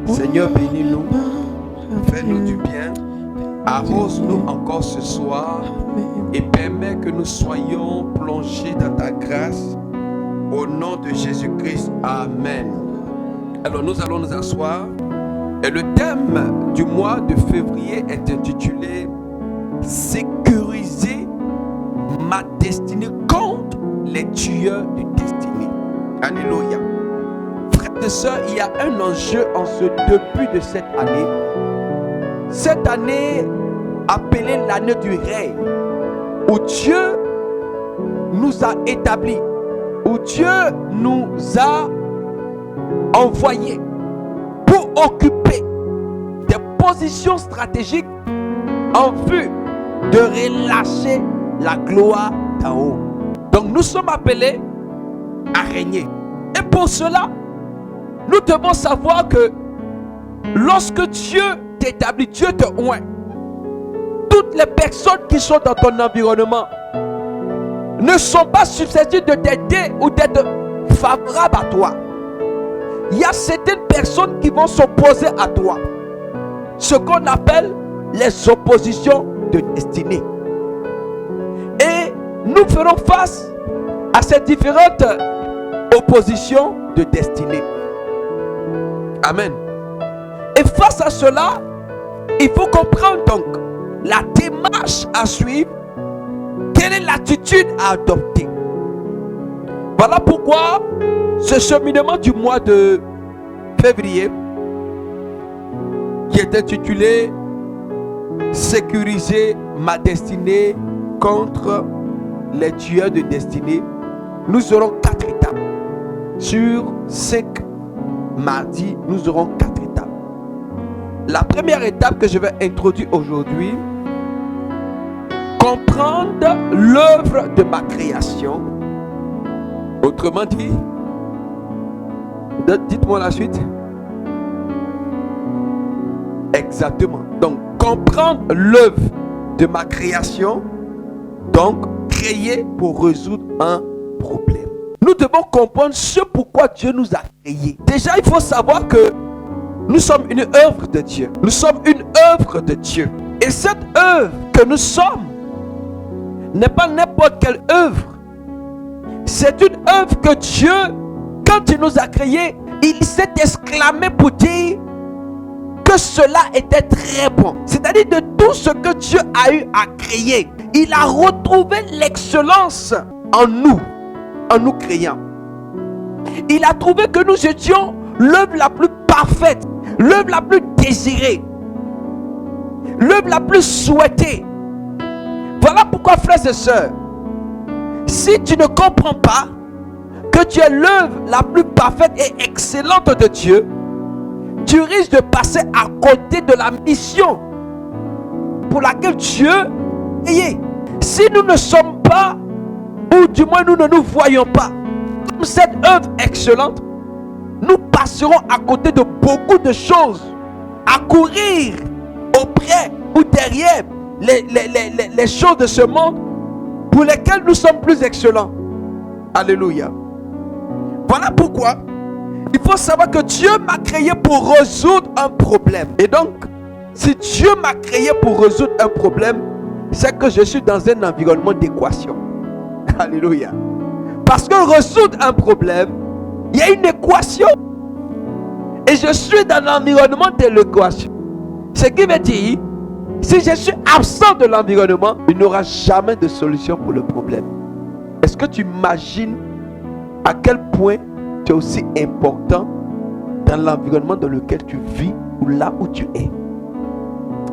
Seigneur, bénis-nous, fais-nous du bien, arrose-nous encore ce soir et permets que nous soyons plongés dans ta grâce. Au nom de Jésus-Christ, Amen. Alors nous allons nous asseoir et le thème du mois de février est intitulé « Sécuriser ma destinée contre les tueurs de destinée ». Alléluia. Frères et sœurs, il y a un enjeu en ce début de cette année. Cette année appelée l'année du règne, où Dieu nous a établis, où Dieu nous a envoyés pour occuper des positions stratégiques en vue de relâcher la gloire d'en haut. Donc nous sommes appelés à régner. Et pour cela, nous devons savoir que lorsque Dieu t'établit, Dieu te oint, toutes les personnes qui sont dans ton environnement ne sont pas susceptibles de t'aider ou d'être favorables à toi. Il y a certaines personnes qui vont s'opposer à toi. Ce qu'on appelle les oppositions de destinée. Et nous ferons face à ces différentes oppositions de destinée. Amen. Et face à cela, il faut comprendre donc la démarche à suivre. Quelle est l'attitude à adopter? Voilà pourquoi ce cheminement du mois de février, qui est intitulé « Sécuriser ma destinée contre les tueurs de destinée », nous aurons 4 étapes. Sur 5 mardis, nous aurons 4 étapes. La première étape que je vais introduire aujourd'hui, comprendre l'œuvre de ma création. Autrement dit, dites-moi la suite. Exactement. Donc, comprendre l'œuvre de ma création, donc créer pour résoudre un problème. Nous devons comprendre ce pourquoi Dieu nous a créés. Déjà, il faut savoir que nous sommes une œuvre de Dieu. Nous sommes une œuvre de Dieu. Et cette œuvre que nous sommes n'est pas n'importe quelle œuvre. C'est une œuvre que Dieu, quand il nous a créés, il s'est exclamé pour dire que cela était très bon. C'est-à-dire de tout ce que Dieu a eu à créer, il a retrouvé l'excellence en nous créant. Il a trouvé que nous étions l'œuvre la plus parfaite, l'œuvre la plus désirée, l'œuvre la plus souhaitée. Voilà pourquoi, frères et sœurs, si tu ne comprends pas que tu es l'œuvre la plus parfaite et excellente de Dieu, tu risques de passer à côté de la mission pour laquelle Dieu est. Si nous ne sommes pas, ou du moins nous ne nous voyons pas comme cette œuvre excellente, nous passerons à côté de beaucoup de choses, à courir auprès ou derrière les choses de ce monde pour lesquelles nous sommes plus excellents. Alléluia. Voilà pourquoi il faut savoir que Dieu m'a créé pour résoudre un problème. Et donc, si Dieu m'a créé pour résoudre un problème, c'est que je suis dans un environnement d'équation. Alléluia. Parce que résoudre un problème, il y a une équation. Et je suis dans l'environnement de l'équation. Ce qui veut dire, si je suis absent de l'environnement, il n'y aura jamais de solution pour le problème. Est-ce que tu imagines à quel point tu es aussi important dans l'environnement dans lequel tu vis ou là où tu es?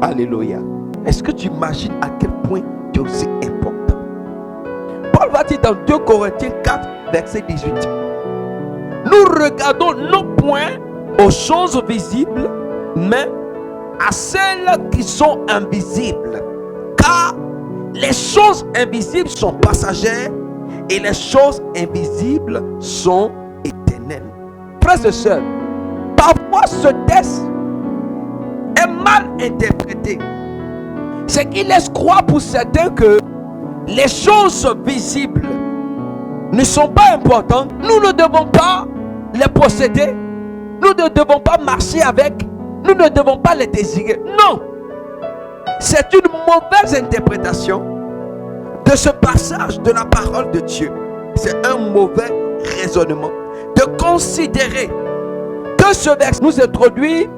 Alléluia. Est-ce que tu imagines à quel point tu es aussi important? Paul va dire dans 2 Corinthiens 4, verset 18. Nous regardons non point aux choses visibles, mais à celles qui sont invisibles. Car les choses invisibles sont passagères et les choses invisibles sont éternelles. Frères et sœurs, parfois ce texte est mal interprété. C'est qu'il laisse croire pour certains que les choses visibles ne sont pas importantes. Nous ne devons pas les posséder. Nous ne devons pas marcher avec. Nous ne devons pas les désirer. Non. C'est une mauvaise interprétation de ce passage de la parole de Dieu. C'est un mauvais raisonnement de considérer que ce verset nous introduit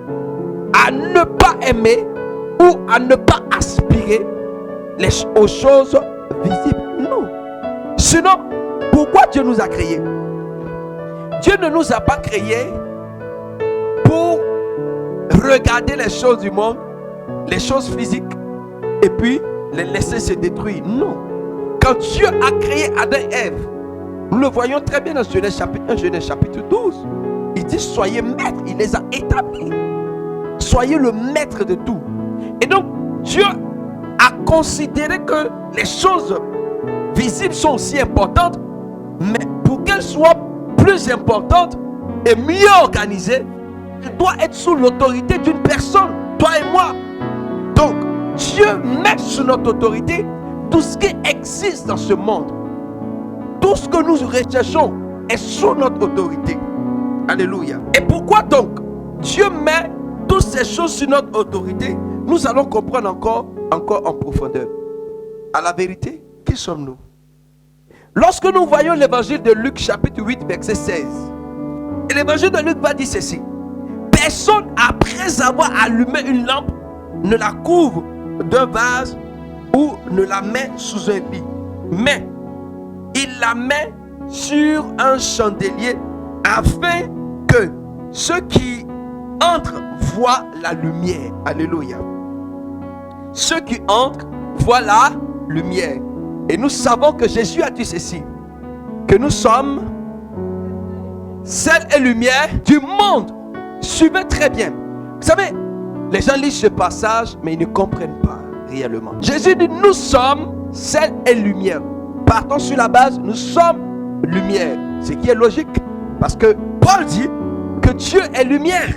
à ne pas aimer ou à ne pas aspirer aux choses visibles. Non. Sinon, pourquoi Dieu nous a créés? Dieu ne nous a pas créés pour regarder les choses du monde, les choses physiques, et puis les laisser se détruire. Non. Quand Dieu a créé Adam et Ève, nous le voyons très bien dans Genèse chapitre 1, Genèse chapitre 12. Il dit soyez maîtres, il les a établis. Soyez le maître de tout. Et donc, Dieu a considéré que les choses visibles sont aussi importantes, mais pour qu'elles soient plus importantes et mieux organisées, elles doivent être sous l'autorité d'une personne, toi et moi. Donc, Dieu met sous notre autorité tout ce qui existe dans ce monde. Tout ce que nous recherchons est sous notre autorité. Alléluia. Et pourquoi donc Dieu met toutes ces choses sur notre autorité? Nous allons comprendre encore en profondeur. À la vérité, qui sommes-nous? Lorsque nous voyons l'évangile de Luc chapitre 8 verset 16, et l'évangile de Luc va dire ceci: personne après avoir allumé une lampe ne la couvre d'un vase ou ne la met sous un lit, mais il la met sur un chandelier afin que ceux qui entrent voient la lumière. Alléluia. Ceux qui entrent voient la lumière. Et nous savons que Jésus a dit ceci, que nous sommes sel et lumière du monde. Suivez très bien. Vous savez, les gens lisent ce passage, mais ils ne comprennent pas réellement. Jésus dit, nous sommes sel et lumière. Partons sur la base, nous sommes lumière. Ce qui est logique, parce que Paul dit que Dieu est lumière.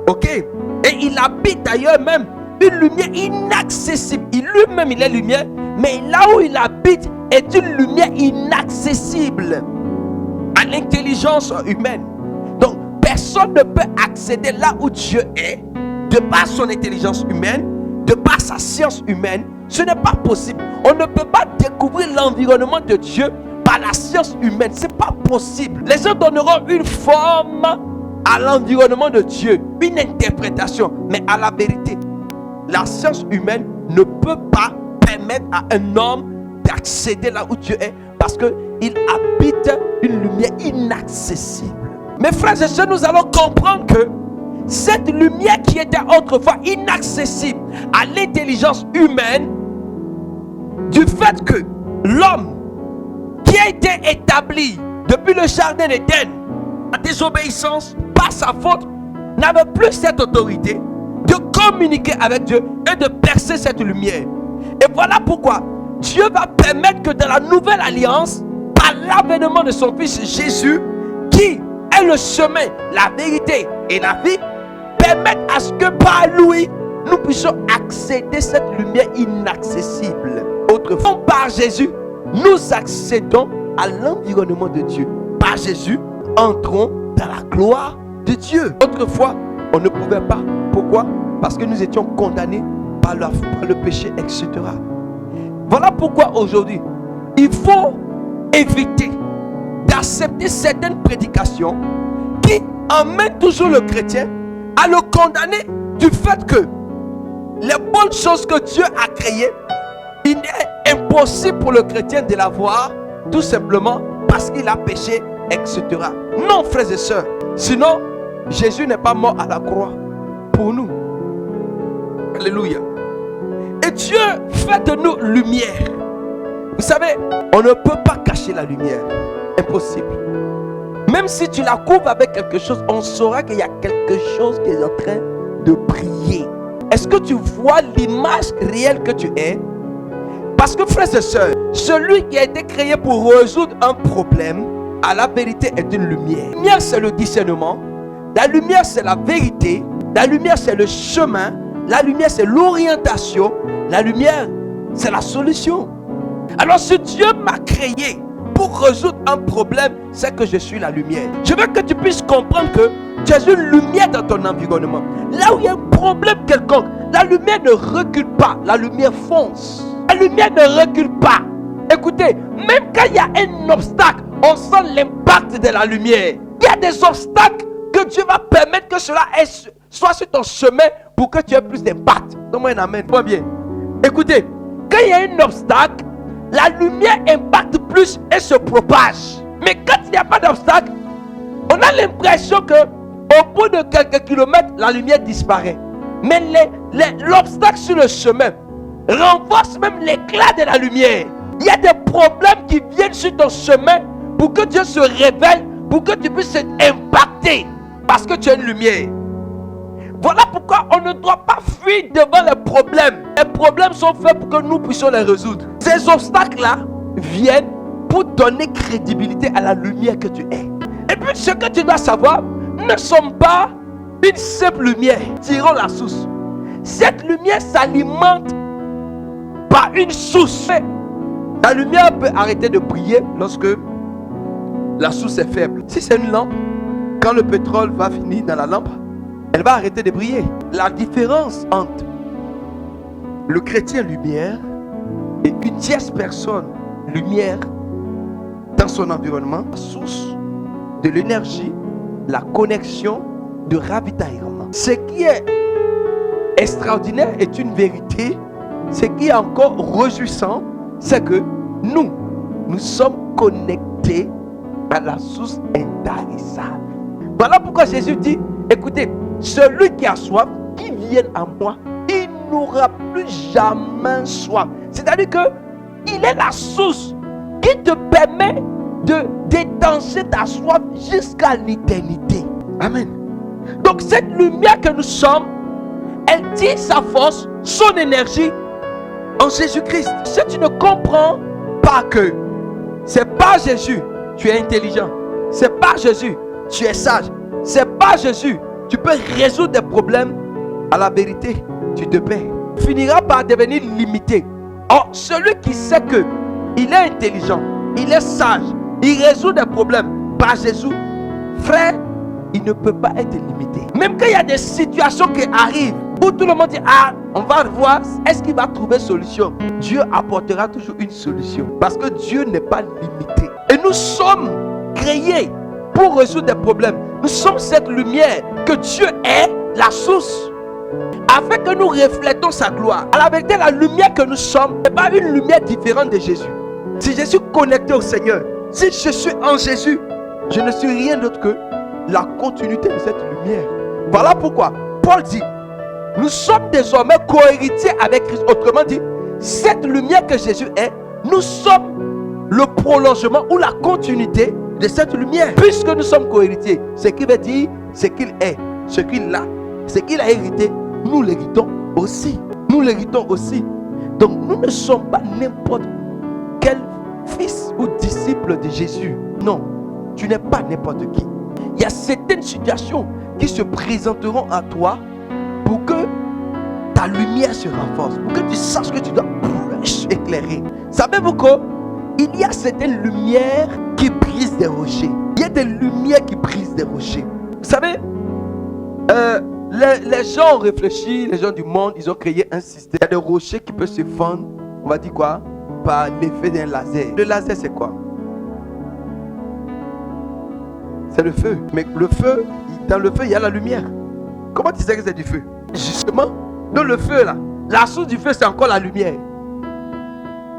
Ok? Et il habite d'ailleurs même une lumière inaccessible. Lui-même, il est lumière, mais là où il habite est une lumière inaccessible à l'intelligence humaine. Donc, personne ne peut accéder là où Dieu est, de par son intelligence humaine, de par sa science humaine. Ce n'est pas possible. On ne peut pas découvrir l'environnement de Dieu par la science humaine. Ce n'est pas possible. Les gens donneront une forme à l'environnement de Dieu, une interprétation. Mais à la vérité, la science humaine ne peut pas permettre à un homme d'accéder là où Dieu est, parce qu'il habite une lumière inaccessible. Mes frères et sœurs, nous allons comprendre que cette lumière qui était autrefois inaccessible à l'intelligence humaine, du fait que l'homme qui a été établi depuis le jardin d'Éden en désobéissance par sa faute n'avait plus cette autorité de communiquer avec Dieu et de percer cette lumière. Et voilà pourquoi Dieu va permettre que dans la nouvelle alliance, par l'avènement de son fils Jésus, qui est le chemin, la vérité et la vie, permettre à ce que par lui, nous puissions accéder à cette lumière inaccessible. Autrefois, par Jésus, nous accédons à l'environnement de Dieu. Par Jésus, entrons dans la gloire de Dieu. Autrefois, on ne pouvait pas. Pourquoi? Parce que nous étions condamnés par le péché, etc. Voilà pourquoi aujourd'hui, il faut éviter d'accepter certaines prédications qui emmènent toujours le chrétien à le condamner du fait que les bonnes choses que Dieu a créées, il est impossible pour le chrétien de la voir, tout simplement parce qu'il a péché, etc. Non, frères et sœurs. Sinon, Jésus n'est pas mort à la croix pour nous. Alléluia. Et Dieu fait de nous lumière. Vous savez, on ne peut pas cacher la lumière. Impossible. Même si tu la couvres avec quelque chose, on saura qu'il y a quelque chose qui est en train de briller. Est-ce que tu vois l'image réelle que tu es? Parce que, frères et sœurs, celui qui a été créé pour résoudre un problème, à la vérité est une lumière. La lumière, c'est le discernement. La lumière, c'est la vérité. La lumière, c'est le chemin. La lumière, c'est l'orientation. La lumière, c'est la solution. Alors, si Dieu m'a créé pour résoudre un problème, c'est que je suis la lumière. Je veux que tu puisses comprendre que Tu es une lumière dans ton environnement. Là où il y a un problème quelconque, la lumière ne recule pas, la lumière fonce. La lumière ne recule pas. Écoutez, même quand il y a un obstacle, on sent l'impact de la lumière. Il y a des obstacles que Dieu va permettre que cela soit sur ton chemin pour que tu aies plus d'impact. Donne-moi un amen. Vois bien. Écoutez, quand il y a un obstacle, la lumière impacte plus et se propage. Mais quand il n'y a pas d'obstacle, on a l'impression que au bout de quelques kilomètres, la lumière disparaît. Mais l'obstacle sur le chemin renforce même l'éclat de la lumière. Il y a des problèmes qui viennent sur ton chemin pour que Dieu se révèle, pour que tu puisses être impacté parce que tu as une lumière. Voilà pourquoi on ne doit pas fuir devant les problèmes. Les problèmes sont faits pour que nous puissions les résoudre. Ces obstacles-là viennent pour donner crédibilité à la lumière que tu es. Et puis ce que tu dois savoir, nous ne sommes pas une simple lumière. Tirons la source. Cette lumière s'alimente par une source. La lumière peut arrêter de briller lorsque la source est faible. Si c'est une lampe, quand le pétrole va finir dans la lampe, elle va arrêter de briller. La différence entre le chrétien lumière et une tierce personne lumière dans son environnement, la source de l'énergie, la connexion de ravitaillement. Ce qui est extraordinaire est une vérité. Ce qui est encore réjouissant, c'est que nous sommes connectés à la source intarissable. Voilà pourquoi Jésus dit, écoutez, celui qui a soif, qui vienne à moi, il n'aura plus jamais soif. C'est-à-dire que il est la source qui te permet de détancher ta soif jusqu'à l'éternité. Amen. Donc cette lumière que nous sommes, elle tire sa force, son énergie en Jésus-Christ. Si tu ne comprends pas que c'est pas Jésus, tu es intelligent. C'est pas Jésus, tu es sage. C'est pas Jésus, tu peux résoudre des problèmes. À la vérité, tu te perds. Tu finiras par devenir limité. Or, celui qui sait que il est intelligent, il est sage, il résout des problèmes par Jésus, frère, il ne peut pas être limité. Même quand il y a des situations qui arrivent, où tout le monde dit, ah, on va voir, est-ce qu'il va trouver solution? Dieu apportera toujours une solution. Parce que Dieu n'est pas limité. Et nous sommes créés pour résoudre des problèmes. Nous sommes cette lumière que Dieu est la source, afin que nous reflétons sa gloire. À la vérité, la lumière que nous sommes n'est pas une lumière différente de Jésus. Si je suis connecté au Seigneur, si je suis en Jésus, je ne suis rien d'autre que la continuité de cette lumière. Voilà pourquoi Paul dit, nous sommes désormais co-héritiers avec Christ. Autrement dit, cette lumière que Jésus est, nous sommes le prolongement ou la continuité de cette lumière. Puisque nous sommes co-héritiers, ce qui veut dire ce qu'il est, ce qu'il a, ce qu'il a hérité, nous l'héritons aussi. Nous l'héritons aussi. Donc nous ne sommes pas n'importe quel fils ou disciple de Jésus. Non, tu n'es pas n'importe qui. Il y a certaines situations qui se présenteront à toi pour que ta lumière se renforce, pour que tu saches que tu dois éclairer. Savez-vous qu'il y a certaines lumières qui brisent des rochers. Il y a des lumières qui brisent des rochers. Vous savez, les gens ont réfléchi, les gens du monde, ils ont créé un système. Il y a des rochers qui peuvent se fendre, on va dire quoi, par l'effet d'un laser. Le laser, c'est quoi? C'est le feu. Mais le feu, dans le feu, il y a la lumière. Comment tu sais que c'est du feu? Justement, dans le feu là, la source du feu, c'est encore la lumière.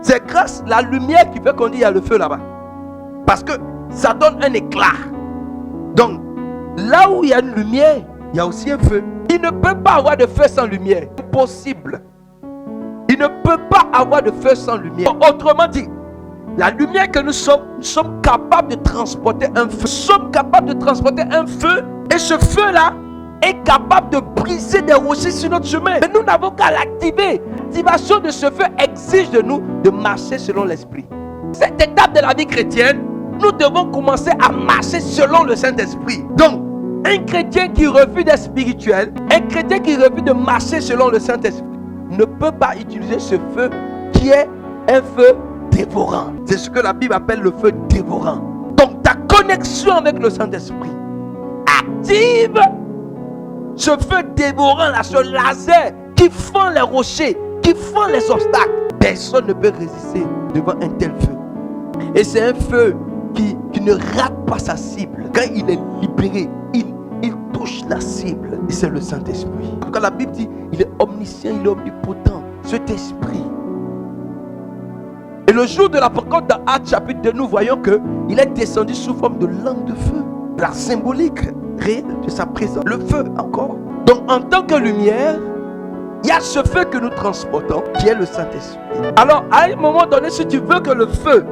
C'est grâce à la lumière qui fait qu'on dit qu'il y a le feu là-bas. Parce que ça donne un éclat. Donc, là où il y a une lumière, il y a aussi un feu. Il ne peut pas avoir de feu sans lumière. Impossible. Il ne peut pas avoir de feu sans lumière. Autrement dit, la lumière que nous sommes capables de transporter un feu. Nous sommes capables de transporter un feu. Et ce feu-là est capable de briser des rochers sur notre chemin. Mais nous n'avons qu'à l'activer. L'activation de ce feu exige de nous de marcher selon l'esprit. Cette étape de la vie chrétienne, nous devons commencer à marcher selon le Saint-Esprit. Donc, un chrétien qui refuse d'être spirituel, un chrétien qui refuse de marcher selon le Saint-Esprit, ne peut pas utiliser ce feu qui est un feu dévorant. C'est ce que la Bible appelle le feu dévorant. Donc ta connexion avec le Saint-Esprit active ce feu dévorant là, ce laser qui fend les rochers, qui fend les obstacles. Personne ne peut résister devant un tel feu. Et c'est un feu qui ne rate pas sa cible. Quand il est libéré, il touche la cible. Et c'est le Saint-Esprit. Quand la Bible dit, il est omniscient, il est omnipotent. Cet esprit. Et le jour de la Pentecôte dans Actes chapitre 2, nous voyons qu'il est descendu sous forme de langue de feu. La symbolique réelle de sa présence. Le feu encore. Donc en tant que lumière, il y a ce feu que nous transportons qui est le Saint-Esprit. Alors à un moment donné, si tu veux que le feu,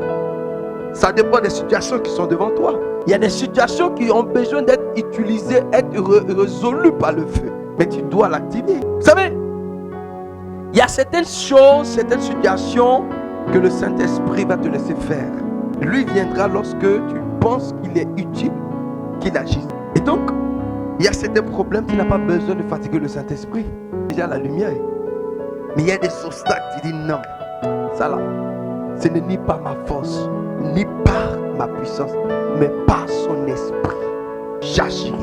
ça dépend des situations qui sont devant toi. Il y a des situations qui ont besoin d'être utilisées, être résolues par le feu. Mais tu dois l'activer. Vous savez, il y a certaines choses, certaines situations que le Saint-Esprit va te laisser faire. Lui viendra lorsque tu penses qu'il est utile qu'il agisse. Et donc, il y a certains problèmes, tu n'as pas besoin de fatiguer le Saint-Esprit. Déjà la lumière. Mais il y a des obstacles, tu dis non. Ça là, ce n'est ni par ma force, ni par ma puissance, mais par son esprit. J'agirai.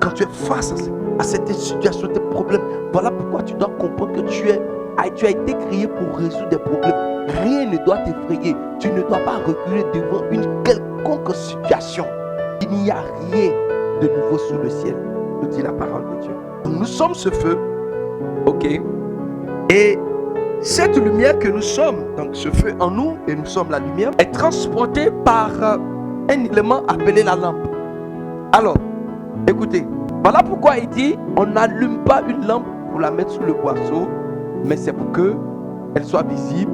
Quand tu es face à cette situation, tes problèmes, voilà pourquoi tu dois comprendre que tu as été créé pour résoudre des problèmes. Rien ne doit t'effrayer. Tu ne dois pas reculer devant une quelconque situation. Il n'y a rien de nouveau sous le ciel, nous dit la parole de Dieu. Donc nous sommes ce feu, ok. Et cette lumière que nous sommes, donc ce feu en nous, et nous sommes la lumière, est transportée par un élément appelé la lampe. Alors, écoutez, voilà pourquoi il dit, on n'allume pas une lampe pour la mettre sous le boisseau, mais c'est pour qu'elle soit visible,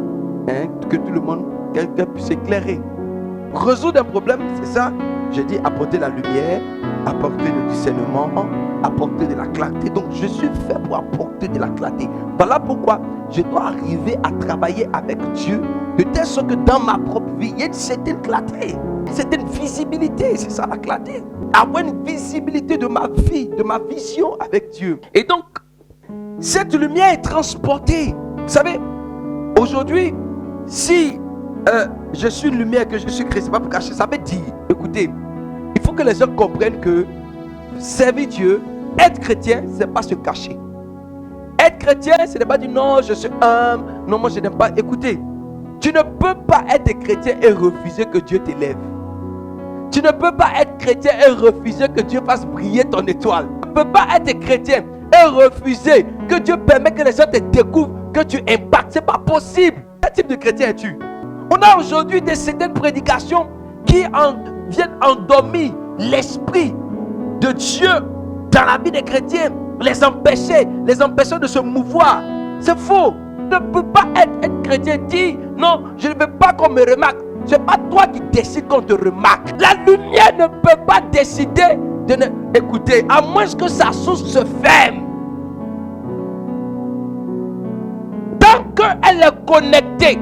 hein, que tout le monde, qu'elle puisse éclairer. Résoudre un problème, c'est ça. J'ai dit apporter la lumière, apporter le discernement, apporter de la clarté. Donc je suis fait pour apporter de la clarté. Voilà pourquoi je dois arriver à travailler avec Dieu de telle sorte que dans ma propre vie, il y a une certaine clarté, une certaine visibilité. C'est ça la clarté. Avoir une visibilité de ma vie, de ma vision avec Dieu. Et donc, cette lumière est transportée. Vous savez, aujourd'hui, si je suis une lumière, que je suis chrétien, c'est pas pour cacher, ça veut dire, écoutez, il faut que les gens comprennent que servir Dieu, être chrétien, c'est pas se cacher. Être chrétien, ce n'est pas dire non, je suis humble, non, moi je n'aime pas. Écoutez, tu ne peux pas être chrétien et refuser que Dieu t'élève. Tu ne peux pas être chrétien et refuser que Dieu fasse briller ton étoile. Tu ne peux pas être chrétien et refuser que Dieu permette que les gens te découvrent, que tu impactes. C'est pas possible. Quel type de chrétien es-tu? On a aujourd'hui certaines prédications qui viennent endormir l'esprit de Dieu dans la vie des chrétiens, les empêcher de se mouvoir. C'est faux. Tu ne peux pas être chrétien, dire non, je ne veux pas qu'on me remarque. Ce n'est pas toi qui décides qu'on te remarque. La lumière ne peut pas décider de ne... Écoutez, à moins que sa source se ferme. Tant qu'elle est connectée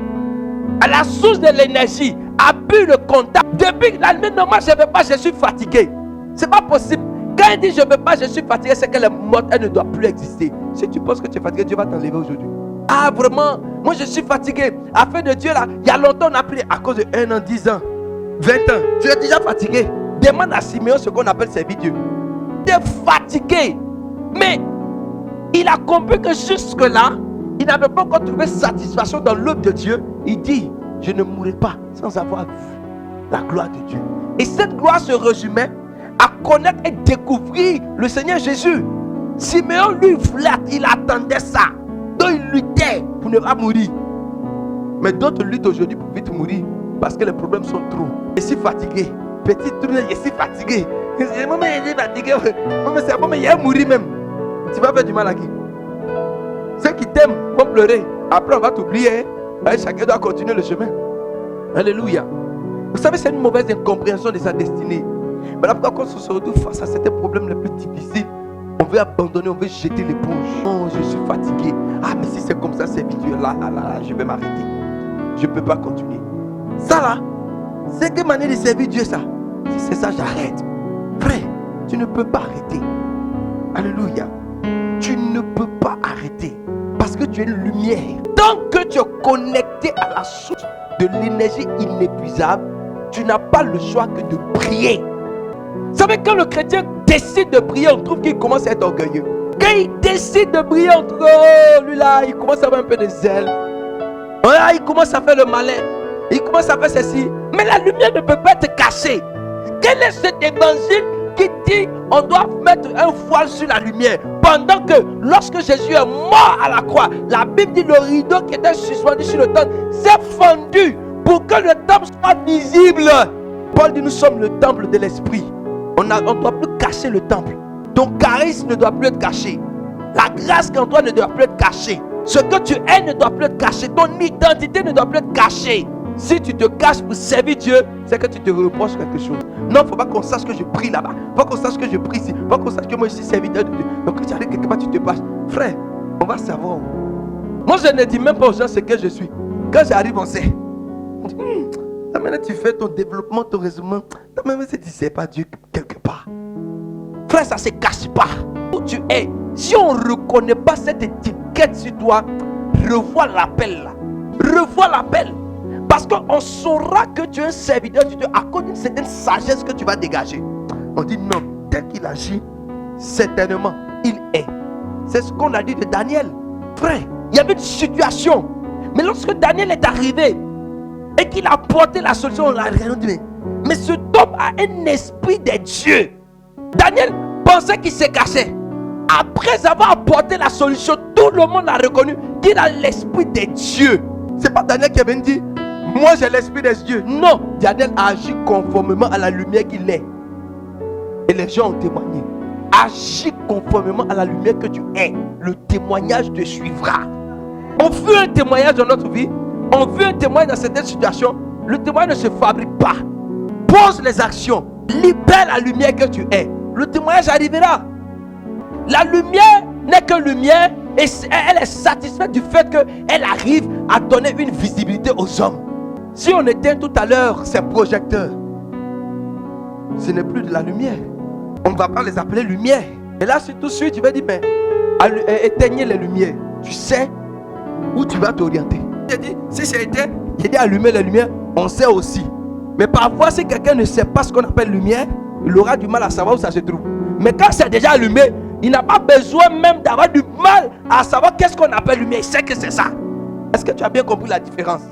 à la source de l'énergie, a pu le contact. Depuis la lumière, non, moi je ne veux pas, je suis fatigué. C'est pas possible. Quand elle dit je ne veux pas, je suis fatigué, c'est qu'elle est morte, elle ne doit plus exister. Si tu penses que tu es fatigué, Dieu va t'enlever aujourd'hui. Ah vraiment, moi je suis fatigué. Afin de Dieu là, il y a longtemps on a pris à cause de 1 an, 10 ans, 20 ans. Tu es déjà fatigué. Demande à Siméon ce qu'on appelle servir Dieu. Tu es fatigué. Mais il a compris que jusque là, il n'avait pas encore trouvé satisfaction dans l'œuvre de Dieu. Il dit, je ne mourrai pas sans avoir vu la gloire de Dieu. Et cette gloire se résumait à connaître et découvrir le Seigneur Jésus. Siméon lui flatte, il attendait ça. Donc il luttait pour ne pas mourir. Mais d'autres luttent aujourd'hui pour vite mourir parce que les problèmes sont trop. Je suis fatigué. Petit truc, je suis fatigué. Maman, je suis fatigué. Maman, c'est bon, mais il va mourir même. Tu vas faire du mal à qui? Ceux qui t'aiment vont pleurer. Après, on va t'oublier. Chacun doit continuer le chemin. Alléluia. Vous savez, c'est une mauvaise incompréhension de sa destinée. Voilà pourquoi quand on se retrouve face à certains problèmes les plus difficiles, on veut abandonner, on veut jeter l'éponge. Oh, je suis fatigué. Ah, mais si c'est comme ça, c'est Dieu. Là, je vais m'arrêter. Je ne peux pas continuer. Ça là, c'est quelle manière de servir Dieu ça? Si c'est ça, j'arrête. Frère, tu ne peux pas arrêter. Alléluia. Tu ne peux pas arrêter. Parce que tu es une lumière. Tant que tu es connecté à la source de l'énergie inépuisable, tu n'as pas le choix que de prier. Vous savez, quand le chrétien décide de prier, on trouve qu'il commence à être orgueilleux. Quand il décide de prier, on trouve, oh, lui là, il commence à avoir un peu de zèle. Voilà, il commence à faire le malin. Il commence à faire ceci. Mais la lumière ne peut pas être cachée. Quel est cet évangile qui dit on doit mettre un voile sur la lumière? Pendant que lorsque Jésus est mort à la croix, la Bible dit le rideau qui était suspendu sur le temple s'est fendu pour que le temple soit visible. Paul dit nous sommes le temple de l'esprit. On ne doit plus cacher le temple. Ton charisme ne doit plus être caché. La grâce qu'en toi ne doit plus être cachée. Ce que tu es ne doit plus être caché. Ton identité ne doit plus être cachée. Si tu te caches pour servir Dieu, c'est que tu te reproches quelque chose. Non, il ne faut pas qu'on sache que je prie là-bas. Il faut qu'on sache que je prie ici. Il faut qu'on sache que moi je suis serviteur de Dieu. Donc quand tu arrives quelque part, tu te passes. Frère, on va savoir. Moi je ne dis même pas aux gens ce que je suis. Quand j'arrive, on sait. Maintenant tu fais ton développement, ton raisonnement. Même si tu ne sais pas Dieu quelque part. Frère, ça ne se cache pas. Où tu es, si on ne reconnaît pas cette étiquette sur toi, revois l'appel là. Revois l'appel. Parce qu'on saura que tu es un serviteur de Dieu à cause d'une certaine sagesse que tu vas dégager. On dit non, tel qu'il agit, certainement, il est. C'est ce qu'on a dit de Daniel. Frère, il y avait une situation. Mais lorsque Daniel est arrivé et qu'il a porté la solution, on l'a regardé. Mais cet homme a un esprit de Dieu. Daniel pensait qu'il se cachait. Après avoir apporté la solution, tout le monde a reconnu qu'il a l'esprit de Dieu. C'est pas Daniel qui avait dit moi j'ai l'esprit des dieux. Non, Daniel a agi conformément à la lumière qu'il est. Et les gens ont témoigné. Agis conformément à la lumière que tu es. Le témoignage te suivra. On veut un témoignage dans notre vie. On veut un témoignage dans certaines situations. Le témoignage ne se fabrique pas. Pose les actions. Libère la lumière que tu es. Le témoignage arrivera. La lumière n'est que lumière. Et elle est satisfaite du fait qu'elle arrive à donner une visibilité aux hommes. Si on éteint tout à l'heure ces projecteurs, ce n'est plus de la lumière. On ne va pas les appeler lumière. Et là, si tout de suite, tu vas dire, mais éteignez les lumières. Tu sais où tu vas t'orienter. J'ai dit, si c'est éteint, j'ai dit allumer les lumières, on sait aussi. Mais parfois, si quelqu'un ne sait pas ce qu'on appelle lumière, il aura du mal à savoir où ça se trouve. Mais quand c'est déjà allumé, il n'a pas besoin même d'avoir du mal à savoir qu'est-ce qu'on appelle lumière. Il sait que c'est ça. Est-ce que tu as bien compris la différence?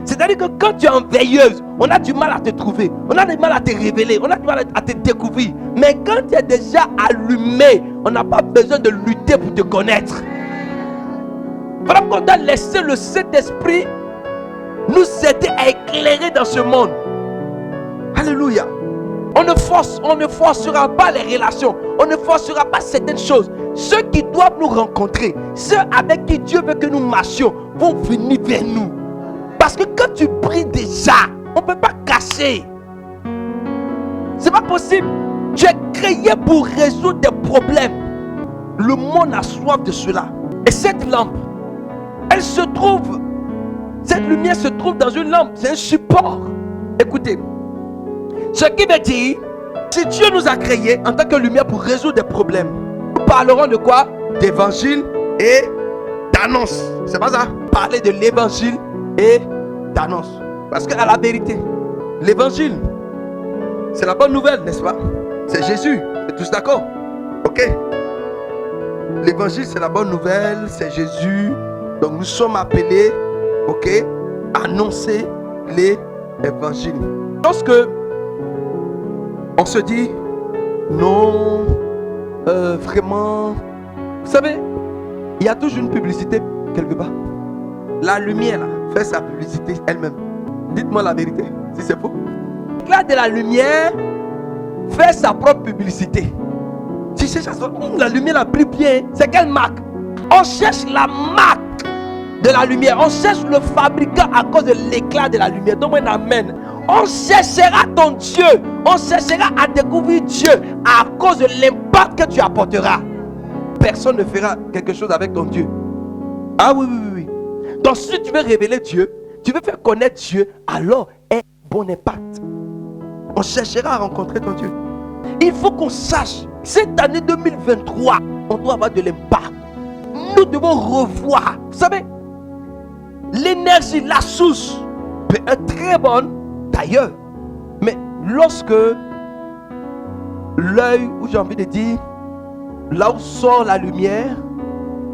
C'est-à-dire que quand tu es en veilleuse, on a du mal à te trouver. On a du mal à te révéler. On a du mal à te découvrir. Mais quand tu es déjà allumé, on n'a pas besoin de lutter pour te connaître. Voilà qu'on doit laisser le Saint-Esprit nous aider à éclairer dans ce monde. Alléluia. On ne forcera pas les relations. On ne forcera pas certaines choses. Ceux qui doivent nous rencontrer, ceux avec qui Dieu veut que nous marchions, vont venir vers nous. Parce que quand tu pries déjà, on ne peut pas cacher. C'est pas possible. Tu es créé pour résoudre des problèmes. Le monde a soif de cela. Et cette lampe, elle se trouve, cette lumière se trouve dans une lampe. C'est un support. Écoutez, ce qui veut dire, si Dieu nous a créés en tant que lumière pour résoudre des problèmes, nous parlerons de quoi? D'évangile et d'annonce. C'est pas ça? Parler de l'évangile et d'annonce. Parce qu'à la vérité, l'évangile, c'est la bonne nouvelle, n'est-ce pas? C'est Jésus. Vous êtes tous d'accord? Ok? L'évangile, c'est la bonne nouvelle, c'est Jésus. Donc nous sommes appelés, ok, à annoncer l'évangile. Lorsque on se dit, non, vraiment, vous savez, il y a toujours une publicité quelque part. La lumière là, fait sa publicité elle-même. Dites-moi la vérité, si c'est faux. L'éclat de la lumière fait sa propre publicité. Tu cherches la lumière la plus bien, c'est quelle marque? On cherche la marque de la lumière. On cherche le fabricant à cause de l'éclat de la lumière. Donc, amen. On cherchera ton Dieu. On cherchera à découvrir Dieu à cause de l'impact que tu apporteras. Personne ne fera quelque chose avec ton Dieu. Ah oui. Donc si tu veux révéler Dieu, tu veux faire connaître Dieu, alors un bon impact. On cherchera à rencontrer ton Dieu. Il faut qu'on sache, cette année 2023, on doit avoir de l'impact. Nous devons revoir. Vous savez, l'énergie, la source peut être très bonne d'ailleurs. Mais lorsque l'œil, où j'ai envie de dire, là où sort la lumière,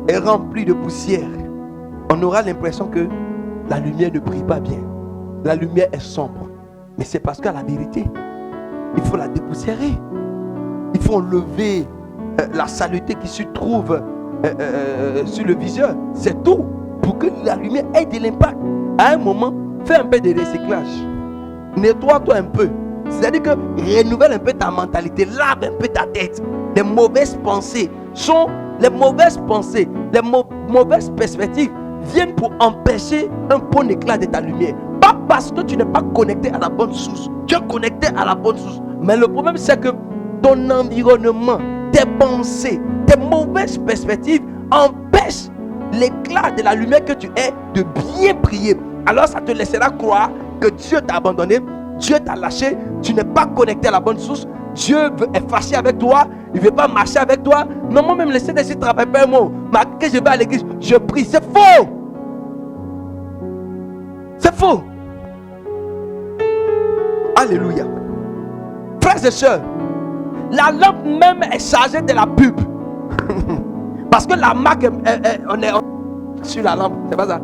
est rempli de poussière. On aura l'impression que la lumière ne brille pas bien. La lumière est sombre. Mais c'est parce qu'à la vérité, il faut la dépoussiérer. Il faut enlever la saleté qui se trouve sur le viseur. C'est tout. Pour que la lumière ait de l'impact. À un moment, fais un peu de recyclage. Nettoie-toi un peu. C'est-à-dire que renouvelle un peu ta mentalité. Lave un peu ta tête. Les mauvaises pensées sont... Les mauvaises pensées, les mauvaises perspectives viennent pour empêcher un bon éclat de ta lumière. Pas parce que tu n'es pas connecté à la bonne source. Tu es connecté à la bonne source. Mais le problème, c'est que ton environnement, tes pensées, tes mauvaises perspectives empêchent l'éclat de la lumière que tu es de bien briller. Alors ça te laissera croire que Dieu t'a abandonné, Dieu t'a lâché, tu n'es pas connecté à la bonne source. Dieu est fâché avec toi, il ne veut pas marcher avec toi. Non, moi-même, le Seigneur ne travaille pas moi. Mais que je vais à l'église, je prie. C'est faux. C'est faux. Alléluia. Frères et sœurs, la lampe même est chargée de la pub. Parce que la marque, on est sur la lampe. C'est pas ça.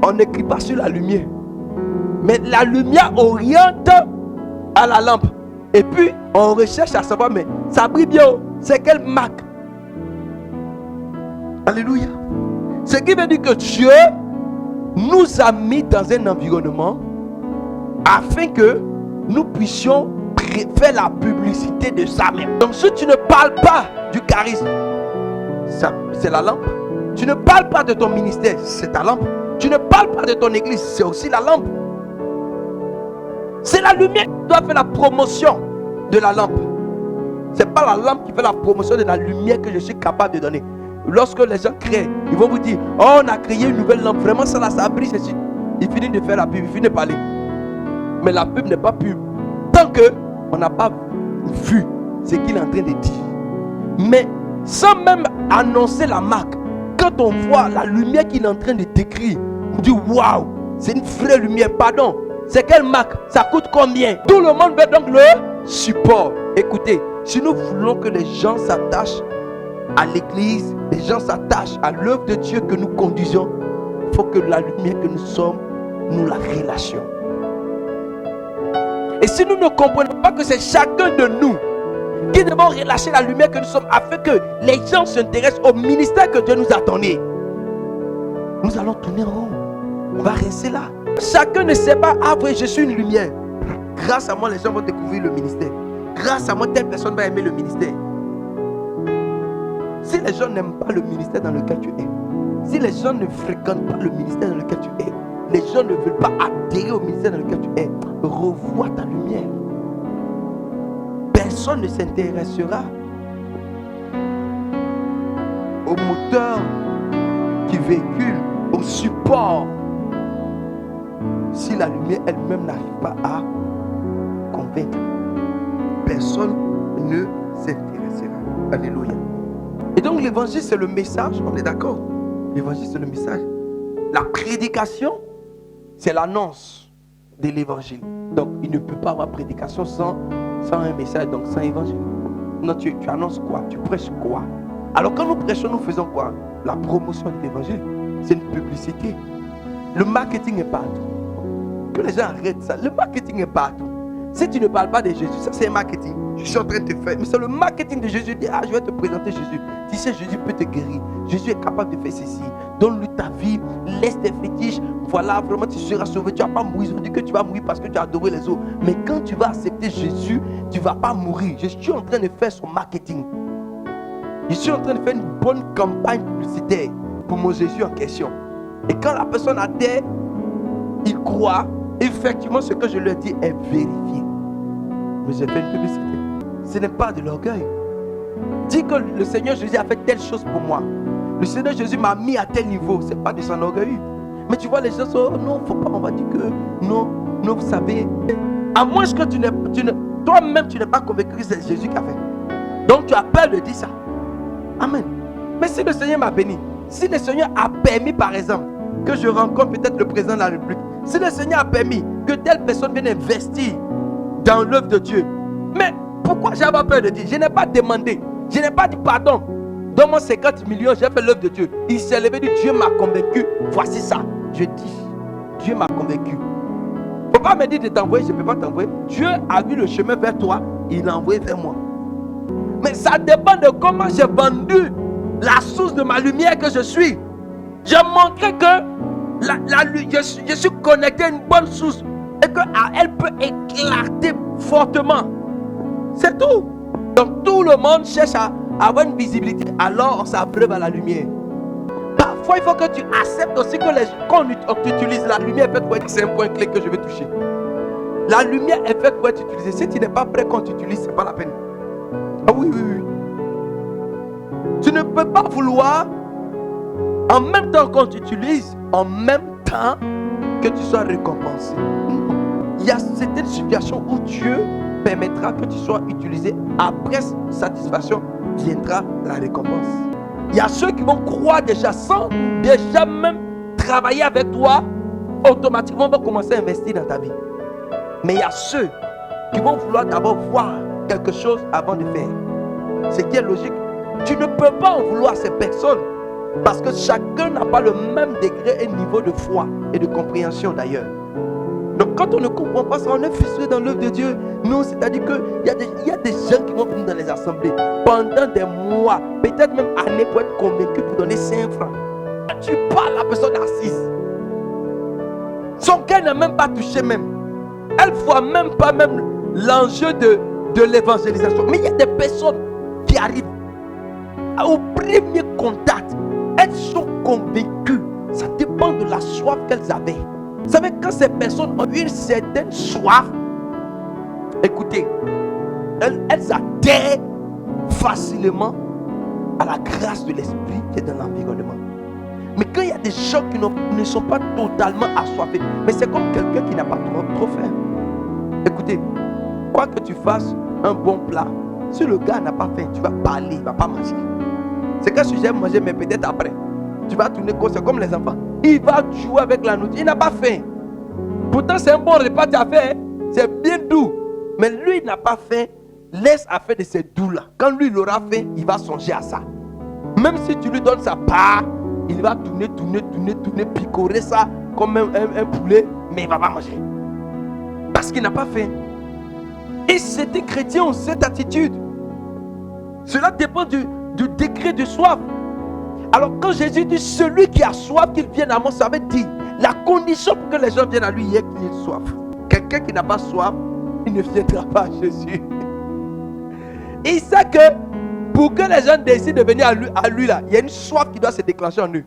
On n'écrit pas sur la lumière. Mais la lumière oriente à la lampe. Et puis, on recherche à savoir, mais ça brille bien. C'est quelle marque? Alléluia. Ce qui veut dire que Dieu nous a mis dans un environnement afin que nous puissions faire la publicité de sa main. Donc, si tu ne parles pas du charisme, c'est la lampe. Tu ne parles pas de ton ministère, c'est ta lampe. Tu ne parles pas de ton église, c'est aussi la lampe. C'est la lumière qui doit faire la promotion de la lampe. C'est pas la lampe qui fait la promotion de la lumière que je suis capable de donner. Lorsque les gens créent, ils vont vous dire, oh, on a créé une nouvelle lampe. Vraiment, ça brille, ceci. Il finit de faire la pub, il finit de parler. Mais la pub n'est pas pub. Tant qu'on n'a pas vu ce qu'il est en train de dire. Mais sans même annoncer la marque, quand on voit la lumière qu'il est en train de décrire, on dit, waouh, c'est une vraie lumière, pardon. C'est quelle marque? Ça coûte combien? Tout le monde veut donc le support. Écoutez, si nous voulons que les gens s'attachent à l'église, les gens s'attachent à l'œuvre de Dieu que nous conduisons, il faut que la lumière que nous sommes, nous la relâchions. Et si nous ne comprenons pas que c'est chacun de nous qui devons relâcher la lumière que nous sommes afin que les gens s'intéressent au ministère que Dieu nous a donné, nous allons tourner en rond. On va rester là. Chacun ne sait pas, ah oui, je suis une lumière. Grâce à moi, les gens vont découvrir le ministère. Grâce à moi, telle personne va aimer le ministère. Si les gens n'aiment pas le ministère dans lequel tu es, si les gens ne fréquentent pas le ministère dans lequel tu es, les gens ne veulent pas adhérer au ministère dans lequel tu es, revois ta lumière. Personne ne s'intéressera au moteur qui véhicule, au support, si la lumière elle-même n'arrive pas à convaincre. Personne ne s'intéressera. Alléluia. Et donc l'évangile c'est le message, on est d'accord? L'évangile c'est le message. La prédication c'est l'annonce de l'évangile. Donc il ne peut pas avoir prédication sans un message, donc sans évangile. Non, tu annonces quoi? Tu prêches quoi? Alors quand nous prêchons, nous faisons quoi? La promotion de l'évangile. C'est une publicité. Le marketing est partout. Que les gens arrêtent ça. Le marketing est partout. Si tu ne parles pas de Jésus, ça c'est un marketing. Je suis en train de te faire. Mais c'est le marketing de Jésus. Dis, ah, je vais te présenter Jésus. Tu sais, Jésus peut te guérir. Jésus est capable de faire ceci. Donne-lui ta vie. Laisse tes fétiches. Voilà, vraiment, tu seras sauvé. Tu ne vas pas mourir. On dit que tu vas mourir parce que tu as adoré les autres. Mais quand tu vas accepter Jésus, tu ne vas pas mourir. Je suis en train de faire son marketing. Je suis en train de faire une bonne campagne publicitaire pour mon Jésus en question. Et quand la personne adhère, il croit. Effectivement, ce que je leur dis est vérifié. Mais j'ai fait une publicité. Ce n'est pas de l'orgueil. Dis que le Seigneur Jésus a fait telle chose pour moi. Le Seigneur Jésus m'a mis à tel niveau. Ce n'est pas de son orgueil. Mais tu vois, les gens sont, non, faut pas, on va dire que, non, vous savez. À moins que toi-même, tu n'es pas convaincu que c'est Jésus qui a fait. Donc, tu as peur de dire ça. Amen. Mais si le Seigneur m'a béni, si le Seigneur a permis, par exemple, que je rencontre peut-être le président de la République, si le Seigneur a permis que telle personne vienne investir dans l'œuvre de Dieu, mais Pourquoi j'ai pas peur de Dieu? Je n'ai pas demandé. Je n'ai pas dit pardon. Donne-moi 50 millions, j'ai fait l'œuvre de Dieu. Il s'est levé, dit Dieu m'a convaincu. Voici ça. Je dis, Dieu m'a convaincu. Il ne faut pas me dire de t'envoyer, je ne peux pas t'envoyer. Dieu a vu le chemin vers toi, il l'a envoyé vers moi. Mais ça dépend de comment j'ai vendu la source de ma lumière que je suis. Je montrais que je suis connecté à une bonne source et qu'elle peut éclater fortement. C'est tout. Donc tout le monde cherche à avoir une visibilité. Alors on s'abreuve à la lumière. Parfois il faut que tu acceptes aussi que quand on utilise la lumière, c'est un point clé que je vais toucher. La lumière est faite pour être utilisée. Si tu n'es pas prêt quand tu utilises, ce n'est pas la peine. Ah oui. Tu ne peux pas vouloir en même temps qu'on t'utilise, en même temps que tu sois récompensé. Il y a certaines situations où Dieu permettra que tu sois utilisé. Après satisfaction, viendra la récompense. Il y a ceux qui vont croire déjà sans déjà même travailler avec toi, automatiquement vont commencer à investir dans ta vie. Mais il y a ceux qui vont vouloir d'abord voir quelque chose avant de faire. Ce qui est logique. Tu ne peux pas en vouloir à ces personnes parce que chacun n'a pas le même degré et niveau de foi et de compréhension d'ailleurs. Donc quand on ne comprend pas ça, on est frustré dans l'œuvre de Dieu. Non, c'est-à-dire qu'il y a des gens qui vont venir dans les assemblées pendant des mois, peut-être même années pour être convaincus pour donner 5 francs. Tu parles à la personne assise. Son cœur n'a même pas touché même. Elle ne voit même pas même l'enjeu de l'évangélisation. Mais il y a des personnes qui arrivent au premier contact. Elles sont convaincues. Ça dépend de la soif qu'elles avaient. Vous savez, quand ces personnes ont une certaine soif, écoutez, elles adhèrent facilement à la grâce de l'esprit qui est dans l'environnement. Mais quand il y a des gens qui ne sont pas totalement assoiffés, mais c'est comme quelqu'un qui n'a pas trop faim. Écoutez, quoi que tu fasses un bon plat, si le gars n'a pas faim, tu vas parler, il ne va pas manger. C'est que si j'aime manger, mais peut-être après. Tu vas tourner c'est comme les enfants. Il va jouer avec la nourriture, il n'a pas faim. Pourtant c'est un bon repas que tu as fait, c'est bien doux. Mais lui il n'a pas faim, laisse à faire de ces doux là. Quand lui il aura faim, il va songer à ça. Même si tu lui donnes sa part, il va tourner, picorer ça comme un poulet, mais il ne va pas manger. Parce qu'il n'a pas faim. Et certains chrétiens ont cette attitude. Cela dépend du degré de soif. Alors quand Jésus dit celui qui a soif qu'il vienne à moi, ça veut dire la condition pour que les gens viennent à lui est qu'il ait soif. Quelqu'un qui n'a pas soif, il ne viendra pas à Jésus. Il sait que pour que les gens décident de venir à lui là, il y a une soif qui doit se déclencher en eux.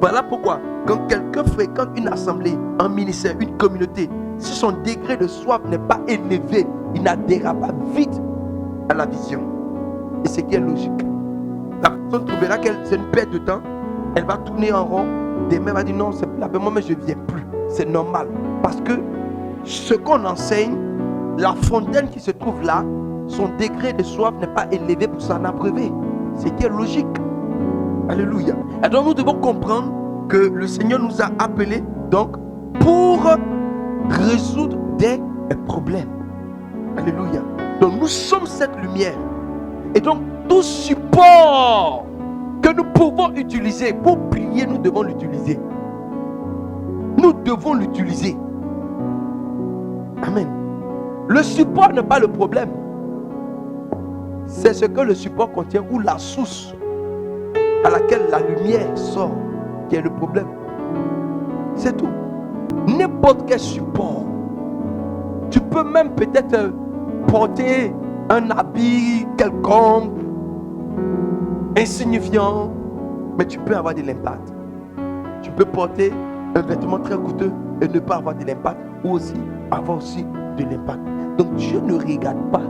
Voilà pourquoi quand quelqu'un fréquente une assemblée, un ministère, une communauté, si son degré de soif n'est pas élevé, il n'adhérera pas vite à la vision. Et c'est qui est logique. La personne trouvera que c'est une perte de temps. Elle va tourner en rond. Demain, elle va dire non, c'est plus la peine. Moi, mais je ne viens plus. C'est normal. Parce que ce qu'on enseigne, la fontaine qui se trouve là, son degré de soif n'est pas élevé pour s'en abreuver. C'est qui est logique. Alléluia. Et donc, nous devons comprendre que le Seigneur nous a appelés donc pour résoudre des problèmes. Alléluia. Donc, nous sommes cette lumière. Et donc, tout support que nous pouvons utiliser pour prier, nous devons l'utiliser. Nous devons l'utiliser. Amen. Le support n'est pas le problème. C'est ce que le support contient ou la source à laquelle la lumière sort qui est le problème. C'est tout. N'importe quel support. Tu peux même peut-être porter un habit quelconque, insignifiant, mais tu peux avoir de l'impact. Tu peux porter un vêtement très coûteux et ne pas avoir de l'impact, ou aussi avoir aussi de l'impact. Donc Dieu ne regarde pas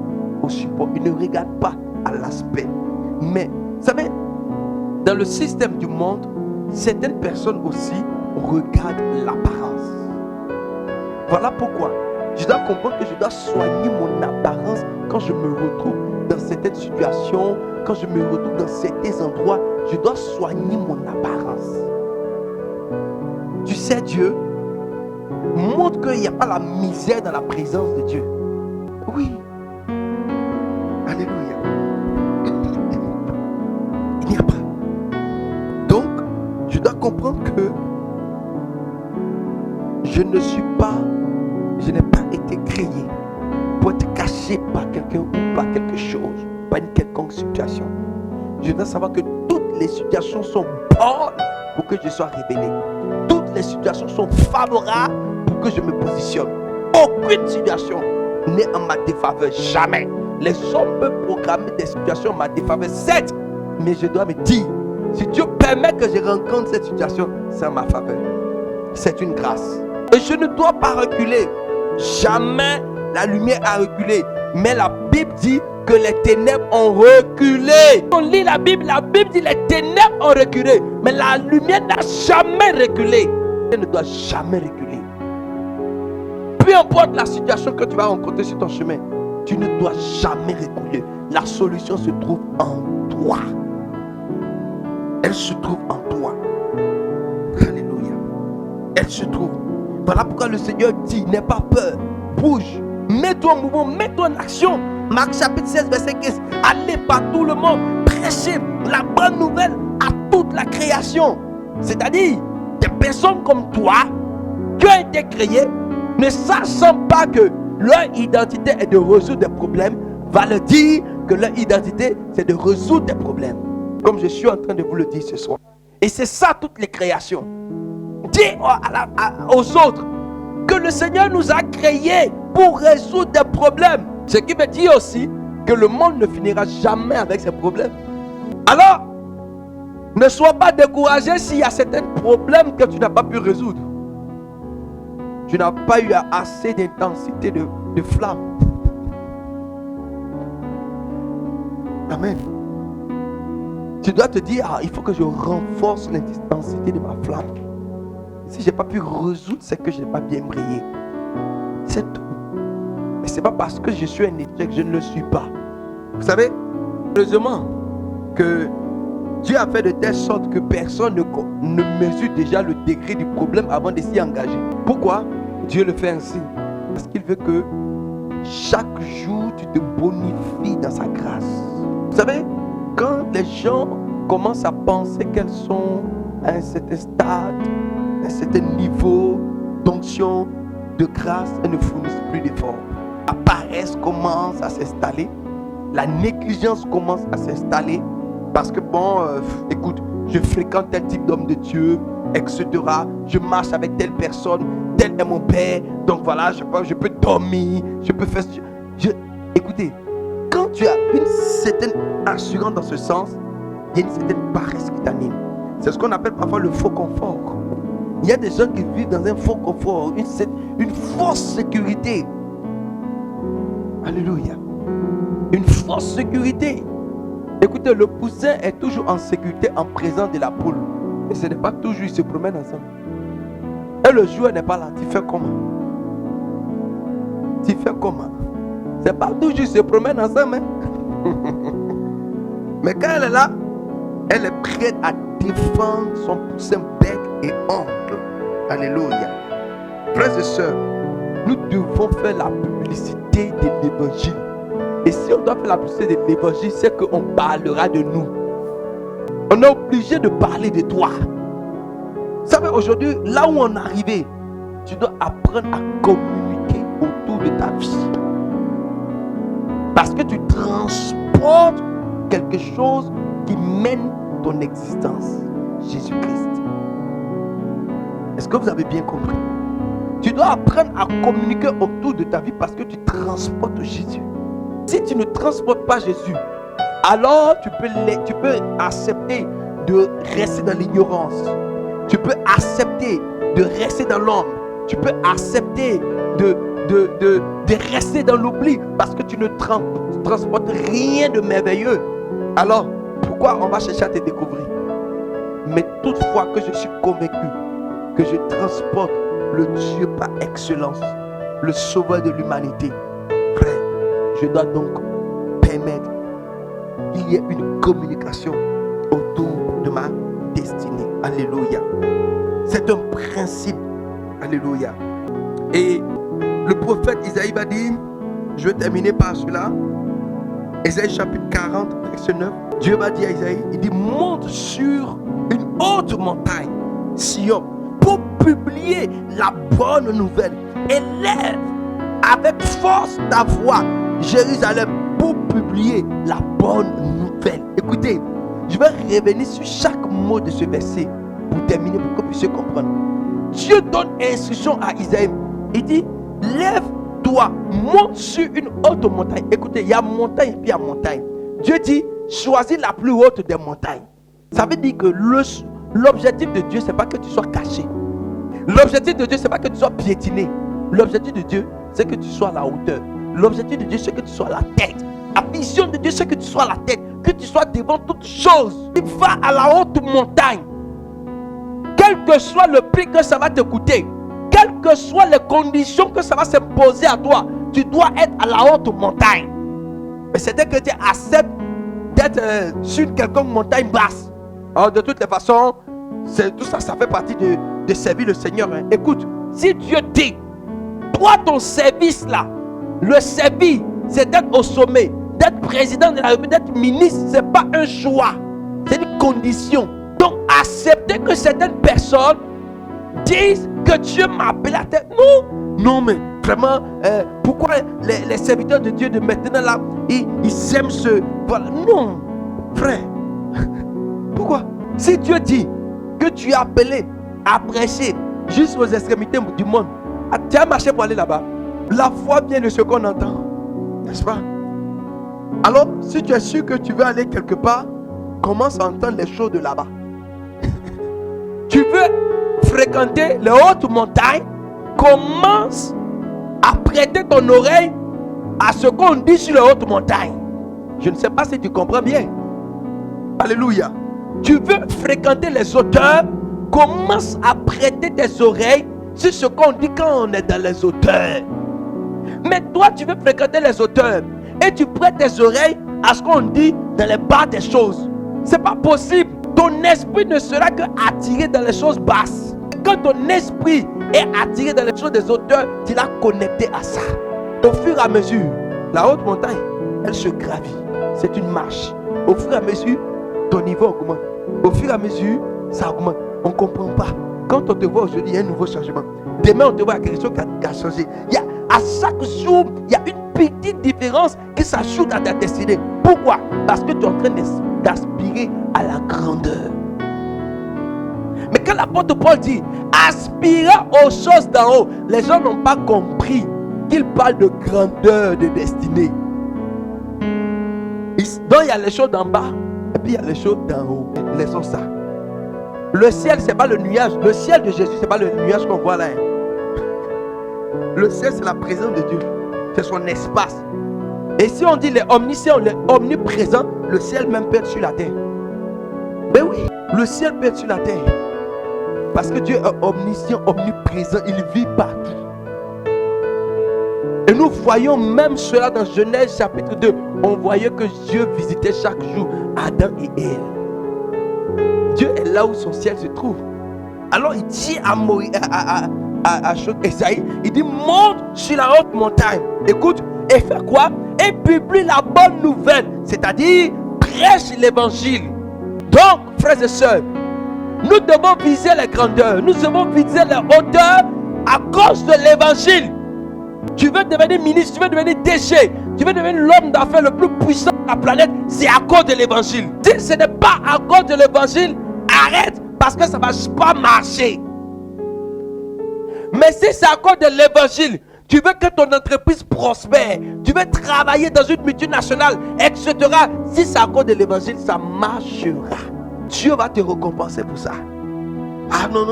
au support, il ne regarde pas à l'aspect. Mais, vous savez, dans le système du monde, certaines personnes aussi regardent l'apparence. Voilà pourquoi je dois comprendre que je dois soigner mon apparence quand je me retrouve dans certaines situations, quand je me retrouve dans certains endroits. Je dois soigner mon apparence. Tu sais, Dieu montre qu'il n'y a pas la misère dans la présence de Dieu. Oui. comprendre que je n'ai pas été créé pour être caché par quelqu'un ou par quelque chose, par une quelconque situation. Je dois savoir que toutes les situations sont bonnes pour que je sois révélé. Toutes les situations sont favorables pour que je me positionne. Aucune situation n'est en ma défaveur, jamais. Les hommes peuvent programmer des situations en ma défaveur, certes, mais je dois me dire, si Dieu permet que je rencontre cette situation, c'est en ma faveur. C'est une grâce. Et je ne dois pas reculer. Jamais la lumière a reculé. Mais la Bible dit que les ténèbres ont reculé. On lit la Bible dit les ténèbres ont reculé. Mais la lumière n'a jamais reculé. Elle ne doit jamais reculer. Peu importe la situation que tu vas rencontrer sur ton chemin, tu ne dois jamais reculer. La solution se trouve en toi. Elle se trouve en toi. Alléluia. Elle se trouve. Voilà pourquoi le Seigneur dit, n'aie pas peur. Bouge. Mets-toi en mouvement. Mets-toi en action. Marc chapitre 16 verset 15. Allez par tout le monde. Prêchez la bonne nouvelle à toute la création. C'est-à-dire, des personnes comme toi qui ont été créées, ne sachant pas que leur identité est de résoudre des problèmes, va leur dire que leur identité c'est de résoudre des problèmes. Comme je suis en train de vous le dire ce soir. Et c'est ça toutes les créations. Dis aux autres que le Seigneur nous a créés pour résoudre des problèmes. Ce qui veut dire aussi que le monde ne finira jamais avec ses problèmes. Alors, ne sois pas découragé s'il y a certains problèmes que tu n'as pas pu résoudre. Tu n'as pas eu assez d'intensité de flamme. Amen. Tu dois te dire, il faut que je renforce l'intensité de ma flamme. Si je n'ai pas pu résoudre, c'est que je n'ai pas bien brillé. C'est tout. Mais ce n'est pas parce que je suis un échec que je ne le suis pas. Vous savez, heureusement que Dieu a fait de telle sorte que personne ne mesure déjà le degré du problème avant de s'y engager. Pourquoi Dieu le fait ainsi? Parce qu'il veut que chaque jour tu te bonifies dans sa grâce. Vous savez, quand les gens commencent à penser qu'elles sont à un certain stade, à un certain niveau d'onction, de grâce, elles ne fournissent plus d'efforts. La paresse commence à s'installer, la négligence commence à s'installer, parce que écoute, je fréquente tel type d'homme de Dieu, etc. Je marche avec telle personne, tel est mon père, donc voilà, je peux dormir, je peux faire... Écoutez, quand tu as une certaine assurance dans ce sens, il y a une certaine paresse qui t'anime. C'est ce qu'on appelle parfois le faux confort. Il y a des gens qui vivent dans un faux confort, une fausse sécurité. Alléluia. Une fausse sécurité. Écoutez, le poussin est toujours en sécurité en présence de la poule. Mais ce n'est pas toujours, ils se promènent ensemble. Et le joueur n'est pas là. Tu fais comment? Tu fais comment? C'est pas toujours, ils se promènent ensemble. Hein? Mais quand elle est là, elle est prête à défendre son poussin bec et ongle. Alléluia. Frères et sœurs, nous devons faire la publicité de l'évangile. Et si on doit faire la publicité de l'évangile, c'est qu'on parlera de nous. On est obligé de parler de toi. Vous savez, aujourd'hui, là où on est arrivé, tu dois apprendre à communiquer autour de ta vie. Parce que tu transportes quelque chose qui mène ton existence. Jésus-Christ. Est-ce que vous avez bien compris? Tu dois apprendre à communiquer autour de ta vie parce que tu transportes Jésus. Si tu ne transportes pas Jésus, alors tu peux accepter de rester dans l'ignorance. Tu peux accepter de rester dans l'ombre. Tu peux accepter de rester dans l'oubli parce que tu ne transportes rien de merveilleux. Alors, pourquoi on va chercher à te découvrir? Mais toutefois que je suis convaincu que je transporte le Dieu par excellence, le sauveur de l'humanité, frère, je dois donc permettre qu'il y ait une communication autour de ma destinée. Alléluia. C'est un principe. Alléluia. Et le prophète Isaïe va dire, je vais terminer par cela, Isaïe chapitre 40, verset 9, Dieu va dire à Isaïe, il dit, monte sur une haute montagne Sion, pour publier la bonne nouvelle. Élève avec force ta voix, Jérusalem, pour publier la bonne nouvelle. Écoutez, je vais revenir sur chaque mot de ce verset pour terminer, pour que vous puissiez comprendre. Dieu donne instruction à Isaïe. Il dit, lève-toi, monte sur une haute montagne. Écoutez, il y a montagne et puis il y a montagne. Dieu dit, choisis la plus haute des montagnes. Ça veut dire que l'objectif de Dieu, ce n'est pas que tu sois caché. L'objectif de Dieu, ce n'est pas que tu sois piétiné. L'objectif de Dieu, c'est que tu sois à la hauteur. L'objectif de Dieu, c'est que tu sois à la tête. La vision de Dieu, c'est que tu sois à la tête. Que tu sois devant toutes choses. Tu vas à la haute montagne. Quel que soit le prix que ça va te coûter, quelles que soient les conditions que ça va s'imposer à toi, tu dois être à la haute montagne. Mais c'est dès que tu acceptes d'être sur quelconque montagne basse. Alors de toutes les façons, tout ça, ça fait partie de servir le Seigneur. Hein. Écoute, si Dieu dit, toi ton service là, le service, c'est d'être au sommet, d'être président de la République, d'être ministre, c'est pas un choix, c'est une condition. Donc accepter que certaines personnes disent que Dieu m'a appelé à tête. Non, mais vraiment, pourquoi les serviteurs de Dieu de maintenant là, ils aiment ce... Voilà. Non, frère. Pourquoi? Si Dieu dit que tu es appelé à prêcher jusqu'aux extrémités du monde, tu as marché pour aller là-bas. La foi vient de ce qu'on entend, n'est-ce pas? Alors, si tu es sûr que tu veux aller quelque part, commence à entendre les choses de là-bas. Tu veux fréquenter les hautes montagnes, commence à prêter ton oreille à ce qu'on dit sur les hautes montagnes. Je ne sais pas si tu comprends bien. Alléluia. Tu veux fréquenter les hauteurs, commence à prêter tes oreilles sur ce qu'on dit quand on est dans les hauteurs. Mais toi, tu veux fréquenter les hauteurs et tu prêtes tes oreilles à ce qu'on dit dans les bas des choses. C'est pas possible. Ton esprit ne sera que attiré dans les choses basses. Quand ton esprit est attiré dans les choses des hauteurs, tu l'as connecté à ça. Au fur et à mesure, la haute montagne, elle se gravit. C'est une marche. Au fur et à mesure, ton niveau augmente. Au fur et à mesure, ça augmente. On ne comprend pas. Quand on te voit aujourd'hui, il y a un nouveau changement. Demain, on te voit quelque chose qui a changé. À chaque jour, il y a une petite différence qui s'ajoute à ta destinée. Pourquoi? Parce que tu es en train d'aspirer à la grandeur. Mais quand l'apôtre Paul dit aspirer aux choses d'en haut, les gens n'ont pas compris qu'il parle de grandeur de destinée. Donc il y a les choses d'en bas et puis il y a les choses d'en haut. Laissons ça. Le ciel, c'est pas le nuage. Le ciel de Jésus, c'est pas le nuage qu'on voit là. Le ciel, c'est la présence de Dieu. C'est son espace. Et si on dit les omniscients, les omniprésents, le ciel même peut être sur la terre. Mais oui, le ciel peut être sur la terre. Parce que Dieu est omniscient, omniprésent. Il vit partout. Et nous voyons même cela dans Genèse chapitre 2. On voyait que Dieu visitait chaque jour Adam et Ève. Dieu est là où son ciel se trouve. Alors il dit à Moïse, à Esaïe, il dit monte sur la haute montagne. Écoute, et fais quoi? Et publie la bonne nouvelle. C'est-à-dire prêche l'évangile. Donc, frères et sœurs, nous devons viser les grandeurs. Nous devons viser les hauteurs à cause de l'évangile. Tu veux devenir ministre, tu veux devenir DG, tu veux devenir l'homme d'affaires le plus puissant de la planète, c'est à cause de l'évangile. Si ce n'est pas à cause de l'évangile, arrête, parce que ça ne va pas marcher. Mais si c'est à cause de l'évangile, tu veux que ton entreprise prospère, tu veux travailler dans une multinationale, etc. Si c'est à cause de l'évangile, ça marchera. Dieu va te récompenser pour ça. Ah non,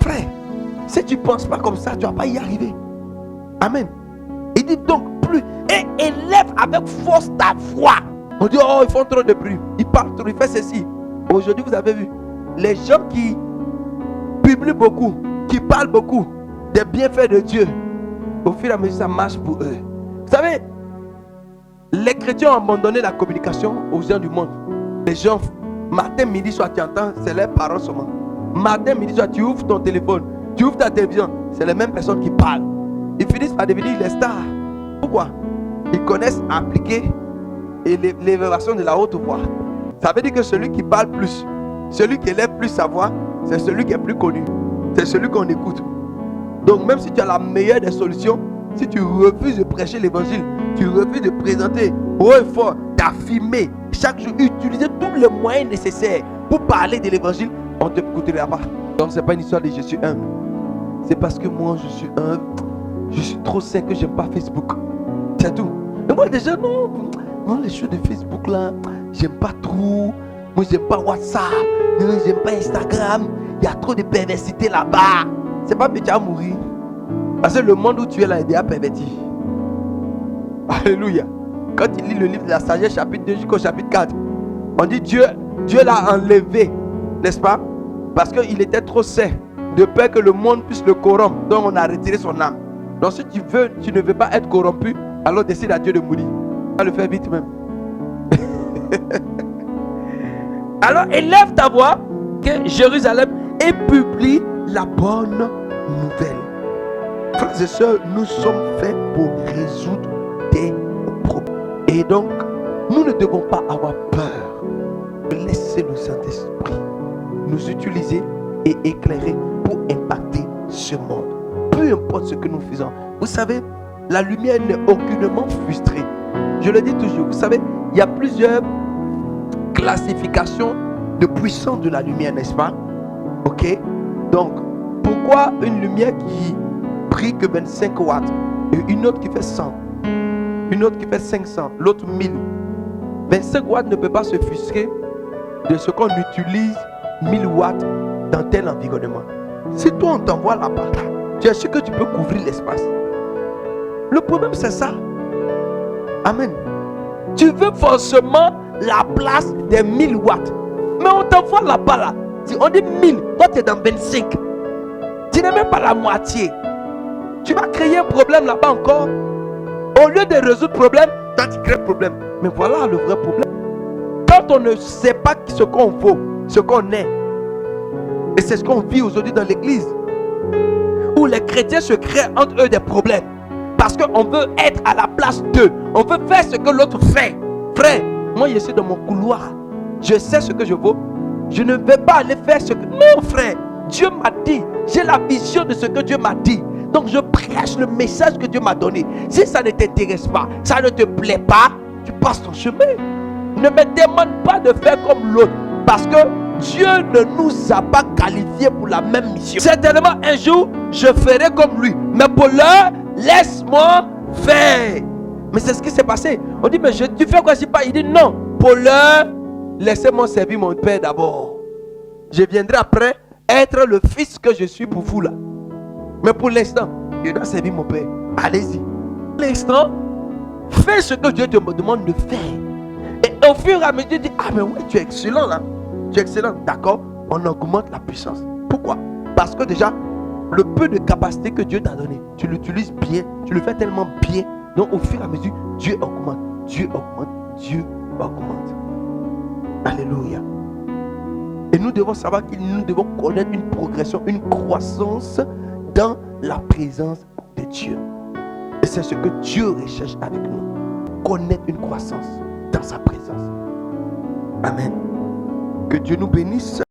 frère, si tu ne penses pas comme ça, tu ne vas pas y arriver. Amen. Il dit donc plus et élève avec force ta voix. On dit oh ils font trop de bruit, ils parlent trop, ils font ceci. Aujourd'hui vous avez vu les gens qui publient beaucoup, qui parlent beaucoup des bienfaits de Dieu. Au fur et à mesure ça marche pour eux. Vous savez, les chrétiens ont abandonné la communication aux gens du monde. Les gens matin, midi, soir tu entends, c'est leurs paroles seulement. Matin, midi, soir tu ouvres ton téléphone, tu ouvres ta télévision, c'est les mêmes personnes qui parlent. Ils finissent par devenir les stars. Pourquoi? Ils connaissent appliquer et l'élévation de la haute voix. Ça veut dire que celui qui parle plus Celui qui élève plus sa voix, c'est celui qui est plus connu. C'est celui qu'on écoute. Donc même si tu as la meilleure des solutions, si tu refuses de prêcher l'évangile, tu refuses de présenter haut et fort, d'affirmer, chaque jour, utiliser tous les moyens nécessaires pour parler de l'évangile, on ne te écoutera pas. Donc c'est pas une histoire de je suis humble. C'est parce que moi je suis humble, je suis trop sec que j'aime pas Facebook. C'est tout. Et moi déjà non, les choses de Facebook là, j'aime pas trop. Moi j'aime pas WhatsApp, non, j'aime pas Instagram. Il y a trop de perversité là-bas. C'est pas que tu vas mourir. Parce que le monde où tu es là est déjà perverti. Alléluia. Quand il lit le livre de la sagesse chapitre 2 jusqu'au chapitre 4, on dit Dieu l'a enlevé, n'est-ce pas? Parce qu'il était trop saint, de peur que le monde puisse le corrompre. Donc on a retiré son âme. Donc si tu ne veux pas être corrompu, alors décide à Dieu de mourir. On va le faire vite même. Alors élève ta voix, que Jérusalem, et publie la bonne nouvelle. Frères et sœurs, nous sommes faits pour résoudre des problèmes. Et donc, nous ne devons pas avoir peur de laisser le Saint-Esprit nous utiliser et éclairer pour impacter ce monde. Peu importe ce que nous faisons. Vous savez, la lumière n'est aucunement frustrée. Je le dis toujours, vous savez, il y a plusieurs classifications de puissance de la lumière, n'est-ce pas? Ok? Donc, pourquoi une lumière qui brille que 25 watts et une autre qui fait 100, une autre qui fait 500, l'autre 1000? 25 watts ne peut pas se frustrer de ce qu'on utilise 1000 watts dans tel environnement. Si toi on t'envoie là-bas, tu es sûr que tu peux couvrir l'espace. Le problème c'est ça. Amen. Tu veux forcément la place des 1000 watts. Mais on t'envoie là-bas là. On dit 1000, toi tu es dans 25. Tu n'es même pas la moitié. Tu vas créer un problème là-bas encore. Au lieu de résoudre le problème, toi tu crées le problème. Mais voilà le vrai problème. Quand on ne sait pas ce qu'on vaut, ce qu'on est, et c'est ce qu'on vit aujourd'hui dans l'église, où les chrétiens se créent entre eux des problèmes. Parce qu'on veut être à la place d'eux. On veut faire ce que l'autre fait. Frère, moi je suis dans mon couloir. Je sais ce que je vaux. Je ne vais pas aller faire ce que... Non frère, Dieu m'a dit. J'ai la vision de ce que Dieu m'a dit. Donc je prêche le message que Dieu m'a donné. Si ça ne t'intéresse pas, ça ne te plaît pas, tu passes ton chemin. Ne me demande pas de faire comme l'autre. Parce que Dieu ne nous a pas qualifiés pour la même mission. Certainement un jour, je ferai comme lui. Mais pour l'heure, laisse-moi faire. Mais c'est ce qui s'est passé. On dit, mais tu fais quoi si pas? Il dit non. Pour l'heure, laissez-moi servir mon Père d'abord. Je viendrai après être le fils que je suis pour vous là. Mais pour l'instant, je dois servir mon Père. Allez-y. Pour l'instant, fais ce que Dieu te demande de faire. Et au fur et à mesure, tu dis, ah mais oui, tu es excellent là. Tu es excellent. D'accord, on augmente la puissance. Pourquoi? Parce que déjà, le peu de capacité que Dieu t'a donné, tu l'utilises bien, tu le fais tellement bien. Donc au fur et à mesure, Dieu augmente, Dieu augmente, Dieu augmente. Alléluia. Et nous devons savoir que nous devons connaître une progression, une croissance dans la présence de Dieu. Et c'est ce que Dieu recherche avec nous. Connaître une croissance dans sa présence. Amen. Que Dieu nous bénisse.